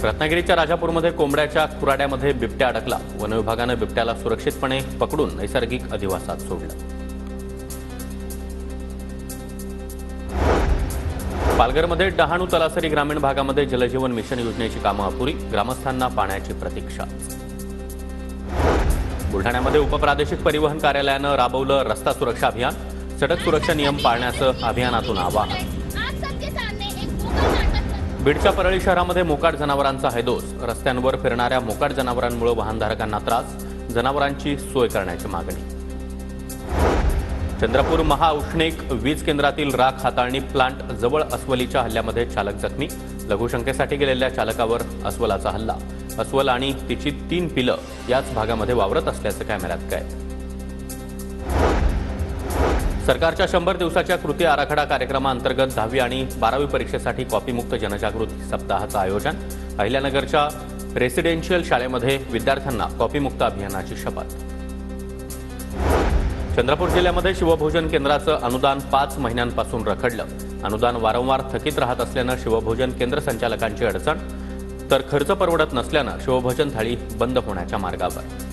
रत्नागिरीच्या राजापूरमध्ये कोंबड्याच्या खुराड्यामध्ये बिबट्या अडकला। वन विभागाने बिबट्याला सुरक्षितपणे पकडून नैसर्गिक अधिवासात सोडलं। पालघरमध्ये डहाणू तलासरी ग्रामीण भागामध्ये जलजीवन मिशन योजनेची कामं अपुरी, ग्रामस्थांना पाण्याची प्रतीक्षा। बुलढाण्यामध्ये उपप्रादेशिक परिवहन कार्यालयानं राबवलं रस्ता सुरक्षा अभियान, सडक सुरक्षा नियम पाळण्याचं अभियानातून आवाहन। बीडच्या परळी शहरामध्ये मोकाट जनावरांचा हैदोस, रस्त्यांवर फिरणाऱ्या मोकाट जनावरांमुळे वाहनधारकांना त्रास, जनावरांची सोय करण्याची मागणी। चंद्रपूर महाऔष्णिक वीज केंद्रातील राख हाताळणी प्लांट जवळ अस्वलीच्या हल्ल्यामध्ये चालक जखमी, लघुशंकेसाठी गेलेल्या चालकावर अस्वलाचा हल्ला, अस्वल आणि तिची 3 पिलं याच भागामध्ये वावरत असल्याचं कॅमेऱ्यात कैद। सरकारच्या 100 दिवसाच्या कृती आराखडा कार्यक्रमाअंतर्गत 10वी आणि 12वी परीक्षेसाठी कॉपीमुक्त जनजागृती सप्ताहाचं आयोजन, अहिल्यानगरच्या रेसिडेन्शियल शाळेमध्ये विद्यार्थ्यांना कॉपीमुक्त अभियानाची शपथ। चंद्रपूर जिल्ह्यामध्ये शिवभोजन केंद्राचं अनुदान 5 महिन्यांपासून रखडलं, अनुदान वारंवार थकीत राहत असल्यानं शिवभोजन केंद्र संचालकांची अडचण, तर खर्च परवडत नसल्यानं शिवभोजन थाळी बंद होण्याच्या मार्गावर।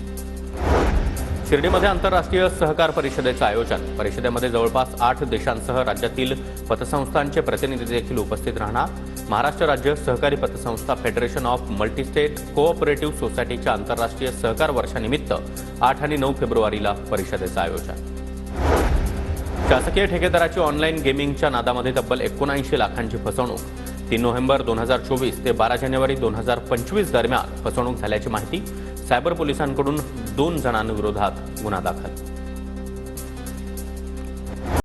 शिर्डीमध्ये आंतरराष्ट्रीय सहकार परिषदेचं आयोजन, परिषदेमध्ये जवळपास 8 देशांसह राज्यातील पतसंस्थांचे प्रतिनिधी देखील उपस्थित राहणार। महाराष्ट्र राज्य सहकारी पतसंस्था फेडरेशन ऑफ मल्टीस्टेट कोऑपरेटिव्ह सोसायटीच्या आंतरराष्ट्रीय सहकार वर्षानिमित्त 8 आणि 9 फेब्रुवारीला परिषदेचं आयोजन। शासकीय ठेकेदाराची ऑनलाईन गेमिंगच्या नादामध्ये तब्बल 79 लाखांची फसवणूक, 3 नोव्हेंबर 2024 ते 12 जानेवारी 2025 दरम्यान फसवणूक झाल्याची माहिती, सायबर पोलिसांकडून 2 जणांविरोधात गुन्हा दाखल।